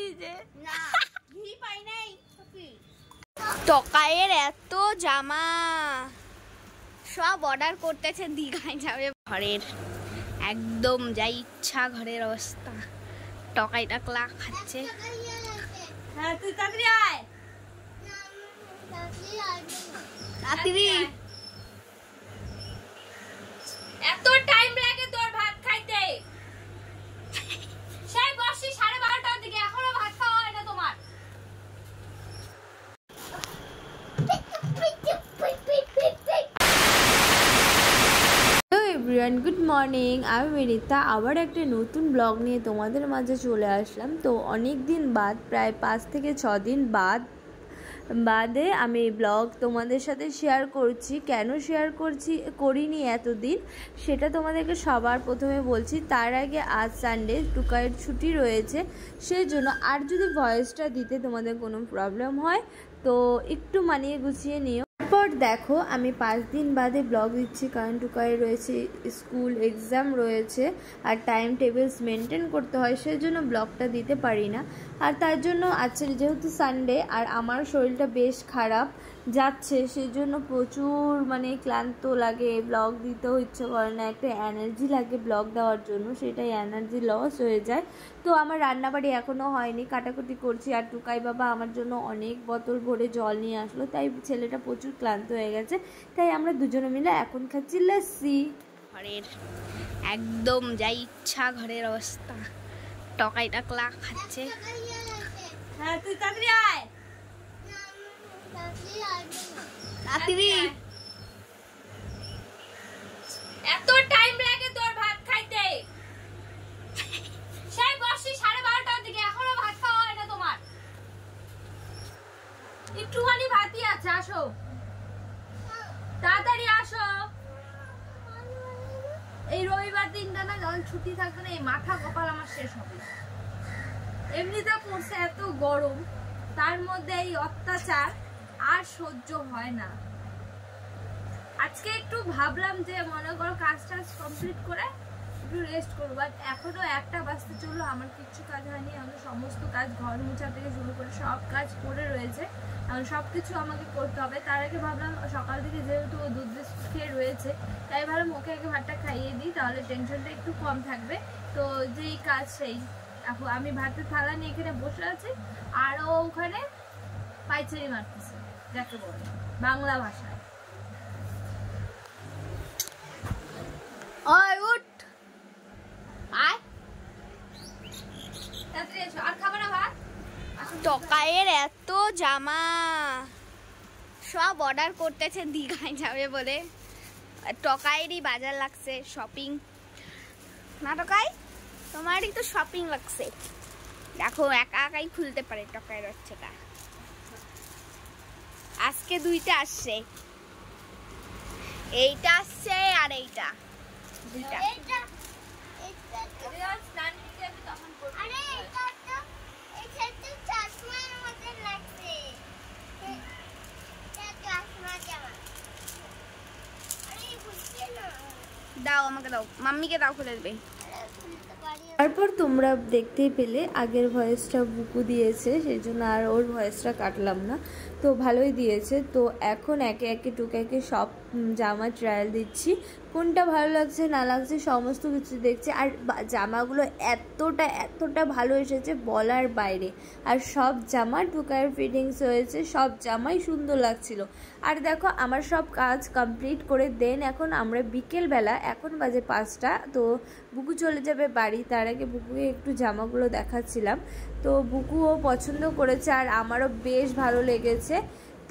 দিয়েছে না, ঘি পাই নাই। টকায়ের এত জামা সব অর্ডার করতেছে, দীঘায় যাবে। ঘরের একদম যা ইচ্ছা ঘরের অবস্থা। টকাই টাকলা খাচ্ছে। হ্যাঁ তুই তাড়াতাড়ি আয়, তাড়াতাড়ি। এত টাইম লাগে তোর ভাত খাইতে? সেই বসি 12:30টার দিকে, এখনো ভাত খাওয়া হয় না তোমার? Everyone, good morning. আমি মেরিতা আবার একটা নতুন ব্লগ নিয়ে তোমাদের মাঝে চলে আসলাম। তো অনেক দিন বাদ, প্রায় 5 থেকে 6 দিন বাদে আমি ব্লগ তোমাদের সাথে শেয়ার করছি। কেন শেয়ার করিনি এতদিন, সেটা তোমাদেরকে সবার প্রথমে বলছি। তার আগে আজ সানডে, টুকাইয়ের ছুটি রয়েছে, সেই জন্য আর যদি ভয়েসটা দিতে তোমাদের কোনো প্রবলেম হয় তো একটু মানিয়ে গুছিয়ে নিও। তারপর দেখো আমি 5 দিন বাদে ব্লগ দিচ্ছি, কারণ টুকাই রয়েছে স্কুল, এক্সাম রয়েছে, আর টাইম টেবিলস মেনটেন করতে হয়, সেই জন্য ব্লগটা দিতে পারি না। আর তার জন্য আজকে যেহেতু সানডে আর আমার শরীরটা বেশ খারাপ যাচ্ছে, সেই জন্য প্রচুর ক্লান্ত লাগে, ব্লগ দিতেও ইচ্ছে করে না। একটা এনার্জি লাগে ব্লগ দেওয়ার জন্য, সেটাই এনার্জি লস হয়ে যায়। তো আমার রান্নাবাড়ি এখনও হয়নি, কাটাকুটি করছি। আর টুকাই বাবা আমার জন্য অনেক বোতল ভরে জল নিয়ে আসলো, তাই ছেলেটা প্রচুর ক্লান্ত হয়ে গেছে। তাই আমরা দুজনে মিলে এখন খাচ্ছি লস্যি। ঘরের একদম যা ইচ্ছা ঘরের অবস্থা। টকাই টাকলা খাচ্ছে। হ্যাঁ তুই তাড়াতাড়ি আয়, তাড়াতাড়ি। এত টাইম লাগে তোর ভাত খাইতে? সেই বসি 12:30টার দিকে, এখনো ভাত খাওয়া হয় না তোমার? একটুখানি ভাতই আছে, আসো তাড়াতাড়ি আসো। এই রবিবার দিনটা না যখন ছুটি থাকবে না, এই মাথা কপাল আমার শেষ হবে। এমনিতে পড়ছে এত গরম, তার মধ্যে এই অত্যাচার আর সহ্য হয় না। আজকে একটু ভাবলাম যে মনে করো কাজ কমপ্লিট করে একটু রেস্ট করবো, বাট এখনো 1টা বাজতে চললো, আমার কিচ্ছু কাজ হয়নি। আমার সমস্ত কাজ, ঘর মোছা থেকে শুরু করে সব কাজ করে রয়েছে, এখন সব কিছু আমাকে করতে হবে। তার আগে ভাবলাম সকাল থেকে যেহেতু দুধ বিস্কুট খেয়ে রয়েছে, তাই ভাবলাম ওকে আগে ভাতটা খাইয়ে দিই, তাহলে টেনশনটা একটু কম থাকবে। তো যেই কাজ সেই, এখন আমি ভাতের থালা নিয়ে এখানে বসে আছি, আর ও ওখানে পাইচারি মারতেছে, যাকে বলে বাংলা ভাষায়। ওই উঠ, আয় তাড়াতাড়ি এসো। আর খাবে না ভাত? টকায়ের এত জামা সব অর্ডার করতেছে, দীঘায় যাবে বলে। টকায়েরই বাজার লাগছে, শপিং না টকাই? তোমারই তো শপিং লাগছে। দেখো একা একাই খুলতে পারে টকায়ের বাচ্চাটা। আজকে 2টা আসছে, এইটা আসছে আর এইটা, 2টা। দাও আমাকে, দাও মাম্মিকে, দাও খুলে দেবে। তারপর তোমরা দেখতেই পেলে আগের ভয়েসটা বুকু দিয়েছে, সেই জন্য আর ওর ভয়েসটা কাটলাম না। তো ভালোই দিয়েছে। তো এখন একে একে টুকাইকে সব জামা ট্রায়াল দিচ্ছি, কোনটা ভালো লাগছে না লাগছে সমস্ত কিছু দেখছে। আর জামাগুলো এতটা ভালো এসেছে বলার বাইরে। আর সব জামা টুকাইয়ের ফিটিংস হয়েছে, সব জামাই সুন্দর লাগছিল। আর দেখো আমার সব কাজ কমপ্লিট করে দেন এখন আমরা বিকেলবেলা, এখন বাজে 5টা। তো বুকু চলে যাবে বাড়ি, তার আগে বুকুকে একটু জামাগুলো দেখাচ্ছিলাম। তো বুকুও পছন্দ করেছে আর আমারও বেশ ভালো লেগেছে।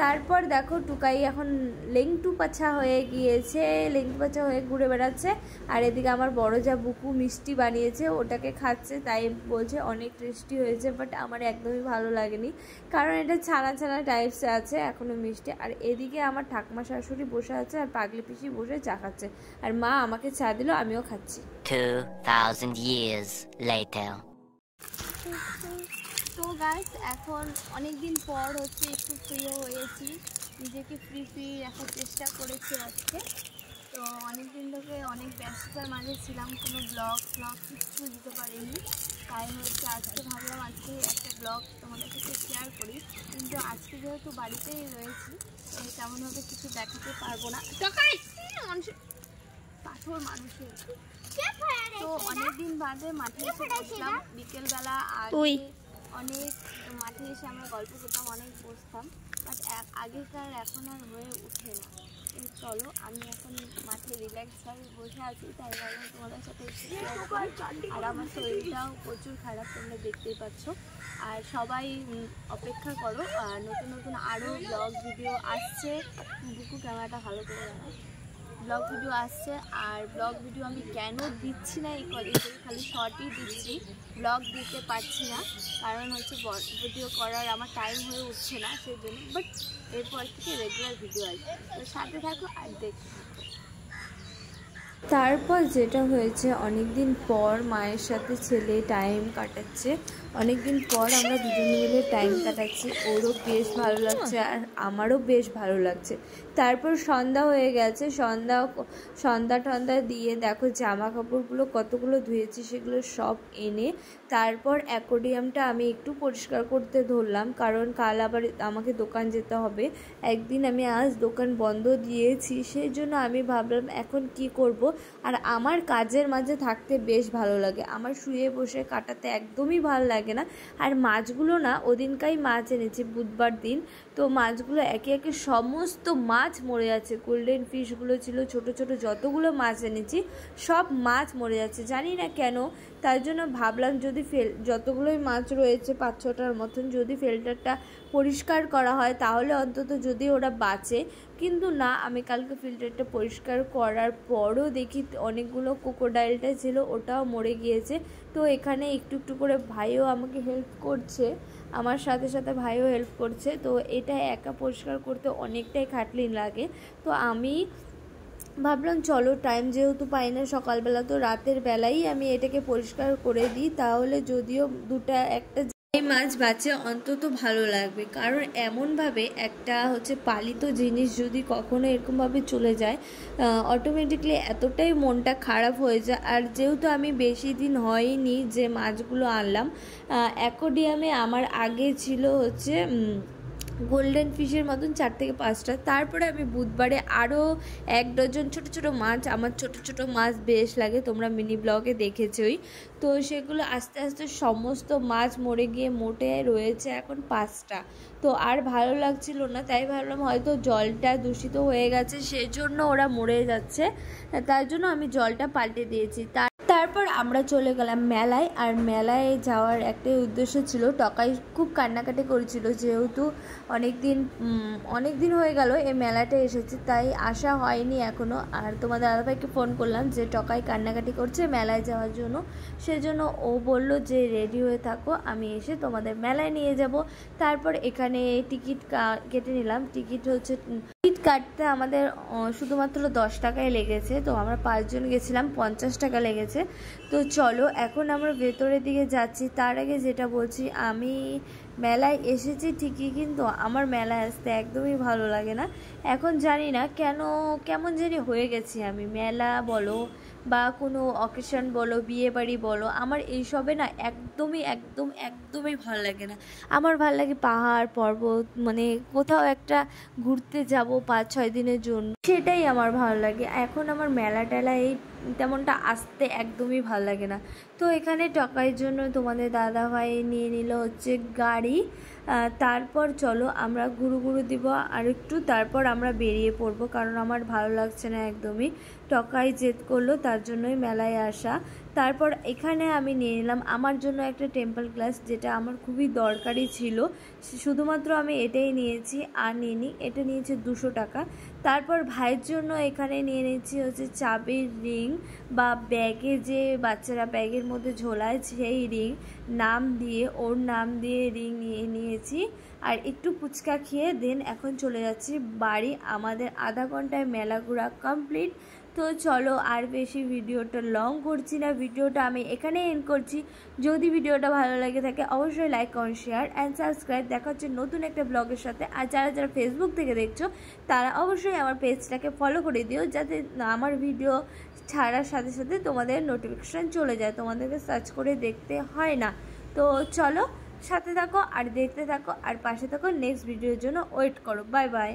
তারপর দেখো টুকাই এখন লেংটু পাছা হয়ে গিয়েছে, লেংটু পাছা হয়ে ঘুরে বেড়াচ্ছে। আর এদিকে আমার বড় যা বুকু মিষ্টি বানিয়েছে, ওটাকে খাচ্ছে, তাই বলছে অনেক টেস্টি হয়েছে। বাট আমার একদমই ভালো লাগেনি, কারণ এটা ছানা ছানা টাইপসে আছে, এখনও মিষ্টি। আর এদিকে আমার ঠাকুমা শাশুড়ি বসে আছে আর পাগলি পিসি বসে চা খাচ্ছে, আর মা আমাকে চা দিল, আমিও খাচ্ছি। 2000 years later. তো গাইস এখন অনেকদিন পর হচ্ছে একটু ফ্রিও হয়েছি, নিজেকে ফ্রি রাখার চেষ্টা করেছি আজকে। তো অনেকদিন ধরে অনেক ব্যস্ততার মাঝে ছিলাম, কোনো ব্লগ কিচ্ছু দিতে পারিনি। তাই হচ্ছে আজকে ভাবলাম আজকে একটা ব্লগ তোমাদের সাথে শেয়ার করি, কিন্তু আজকে যেহেতু বাড়িতেই রয়েছি তেমনভাবে কিছু দেখাতে পারবো না। পাথর মানুষের তো অনেকদিন বাদে মাঠে এসে বসলাম বিকেলবেলা। আর অনেক মাঠে এসে আমরা গল্প করতাম, অনেক বসতাম, বাট আগেকার এখন আর হয়ে ওঠে না। চলো আমি এখন মাঠে রিল্যাক্সভাবে বসে আছি, তাই ভাবলাম তোমাদের সাথে শেয়ার করি। আর আমার শরীরটাও প্রচুর খারাপ, তোমরা দেখতেই পাচ্ছ। আর সবাই অপেক্ষা করো, নতুন নতুন আরও ব্লগ ভিডিও আসছে। বুকু ক্যামেরাটা ভালো করে জানাই, ব্লগ ভিডিও আসছে। আর ব্লগ ভিডিও আমি কেন দিচ্ছি না এই কদিন থেকে, খালি শর্টই দিচ্ছি, ব্লগ দিতে পারছি না, কারণ হচ্ছে ভিডিও করার আমার টাইম হয়ে উঠছে না, সেই জন্য। বাট এরপর থেকে রেগুলার ভিডিও আসবে, তো সাথে থাকো আর দেখতে থাকো। তারপর যেটা হয়েছে, অনেক দিন পর মায়ের সাথে ছেলে টাইম কাটাচ্ছে, অনেক দিন পর আমরা দুজনে মিলে টাইম কাটাচ্ছি। ওরও বেশ ভালো লাগছে আর আমারও বেশ ভালো লাগছে। তারপর সন্ধ্যা হয়ে গেছে, সন্ধ্যা দিয়ে দেখো জামা কাপড়গুলো কতগুলো ধুয়েছি সেগুলো সব এনে তারপর অ্যাকোয়ারিয়ামটা আমি একটু পরিষ্কার করতে ধরলাম, কারণ কাল আবার আমাকে দোকান যেতে হবে। একদিন আমি আজ দোকান বন্ধ দিয়েছি, সেই জন্য আমি ভাবলাম এখন কি করব। আর আমার কাজের মাঝে থাকতে বেশ ভালো লাগে, আমার শুয়ে বসে কাটাতে একদমই ভালো লাগে না। আর মাছগুলো না, ওদিনকাই মাছ এনেছি বুধবার দিন, তো মাছগুলো একে একে সমস্ত মাছ মরে যাচ্ছে। গোল্ডেন ফিশগুলো ছিল, ছোট ছোট যতগুলো মাছ এনেছি সব মাছ মরে যাচ্ছে, জানি না কেন। তার জন্য ভাবলাম যদি যতগুলোই মাছ রয়েছে 5-6টার মতন, যদি ফিল্টারটা পরিষ্কার করা হয় তাহলে অন্তত যদি ওরা বাঁচে। কিন্তু না, আমি কালকে ফিল্টারটা পরিষ্কার করার পরও দেখি অনেকগুলো ক্রোকোডাইলটা ছিল ওটাও মরে গিয়েছে। তো এখানে একটু একটু করে ভাইও আমাকে হেল্প করছে, আমার সাথে সাথে ভাইও হেল্প করছে। তো এটা একা পরিষ্কার করতে অনেকটাই খাটনি লাগে। তো আমি ভাবলাম চলো, টাইম যেহেতু পাই না সকালবেলা, তো রাতের বেলাই আমি এটাকে পরিষ্কার করে দিই, তাহলে যদিও একটা মাছ বাঁচে অন্তত ভালো লাগবে। কারণ এমনভাবে একটা হচ্ছে পালিত জিনিস যদি কখনো এরকমভাবে চলে যায়, অটোমেটিকলি এতটাই মনটা খারাপ হয়ে যায়। আর যেহেতু আমি বেশি দিন হয়নি যে মাছগুলো আনলাম, অ্যাকোয়ারিয়ামে আমার আগে ছিল হচ্ছে গোল্ডেন ফিশের মতন 4 থেকে 5টা। তারপরে আমি বুধবারে আরও 1 ডজন ছোট ছোট মাছ, আমার ছোট ছোট মাছ বেশ লাগে, তোমরা মিনি ব্লগে দেখেছই। তো সেগুলো আস্তে আস্তে সমস্ত মাছ মরে গিয়ে মোটে রয়েছে এখন 5টা। তো আর ভালো লাগছিল না, তাই ভাবলাম হয়তো জলটা দূষিত হয়ে গেছে, সেজন্য ওরা মরে যাচ্ছে, তার জন্য আমি জলটা পাল্টে দিয়েছি। তারপর আমরা চলে গেলাম মেলায়। আর মেলায় যাওয়ার একটাই উদ্দেশ্য ছিল, টকাই খুব কান্নাকাটি করেছিল, যেহেতু অনেক দিন হয়ে গেল এই মেলাটা এসেছে, তাই আসা হয়নি এখনও। আর তোমাদের দাদাভাইকে ফোন করলাম যে টকাই কান্নাকাটি করছে মেলায় যাওয়ার জন্য, সেজন্য ও বলল যে রেডি হয়ে থাকো, আমি এসে তোমাদের মেলায় নিয়ে যাব। তারপর এখানে টিকিট কেটে নিলাম। টিকিট কাটতে আমাদের শুধুমাত্র 10 টাকায় লেগেছে, তো আমরা 5 জন গেছিলাম, 50 টাকা লেগেছে। তো চলো এখন আমরা ভেতরের দিকে যাচ্ছি। তার আগে যেটা বলছি, আমি মেলায় এসেছি ঠিকই, কিন্তু আমার মেলায় আসতে একদমই ভালো লাগে না। এখন জানি না কেমন জানি হয়ে গেছি আমি। মেলা বলো বা কোনো অকেশন বলো, বিয়ে বাড়ি বলো, আমার এইসবে না একদমই ভালো লাগে না। আমার ভালো লাগে পাহাড় পর্বত, মানে কোথাও একটা ঘুরতে যাব 5-6 দিনের জন্য, সেটাই আমার ভালো লাগে। এখন আমার মেলা টেলা এই তেমনটা আসতে একদমই ভালো লাগে না। তো এখানে টকাইয়ের জন্য তোমাদের দাদাভাই নিয়ে নিল হচ্ছে গাড়ি। তারপর চলো আমরা ঘুরু দিব আর একটু, তারপর আমরা বেরিয়ে পড়বো, কারণ আমার ভালো লাগছে না একদমই। টকাই জেদ করলো, তার জন্যই মেলায় আসা। তারপর এখানে আমি নিয়ে নিলাম আমার জন্য একটা টেম্পল গ্লাস, যেটা আমার খুবই দরকারি ছিল, শুধুমাত্র আমি এটাই নিয়েছি আর নিইনি। এটা নিয়েছে 200 টাকা। তারপর ভাইয়ের জন্য এখানে নিয়ে নিচ্ছি হচ্ছে চাবির রিং, বা ব্যাগে যে বাচ্চারা ব্যাগের মধ্যে ঝোলায় সেই রিং, ওর নাম দিয়ে রিং নিয়েছি। আর একটু ফুচকা খেয়ে দেন এখন চলে যাচ্ছি বাড়ি। আমাদের আধা ঘন্টায় মেলা ঘোরা কমপ্লিট। তো চলো আর বেশি ভিডিওটা লং করছি না, ভিডিওটা আমি এখানে এন্ড করছি। যদি ভিডিওটা ভালো লাগে থাকে অবশ্যই like, comment, share and subscribe. দেখা হচ্ছে নতুন একটা ব্লগের সাথে। আর যারা ফেসবুক থেকে দেখছো তারা অবশ্যই আমার পেজটাকে ফলো করে দিও, যাতে আমার ভিডিও ছাড়ার সাথে সাথে তোমাদের নোটিফিকেশান চলে যায়, তোমাদেরকে সার্চ করে দেখতে হয় না। তো চলো সাথে থাকো আর দেখতে থাকো আর পাশে থাকো, নেক্সট ভিডিওর জন্য ওয়েট করো। Bye bye.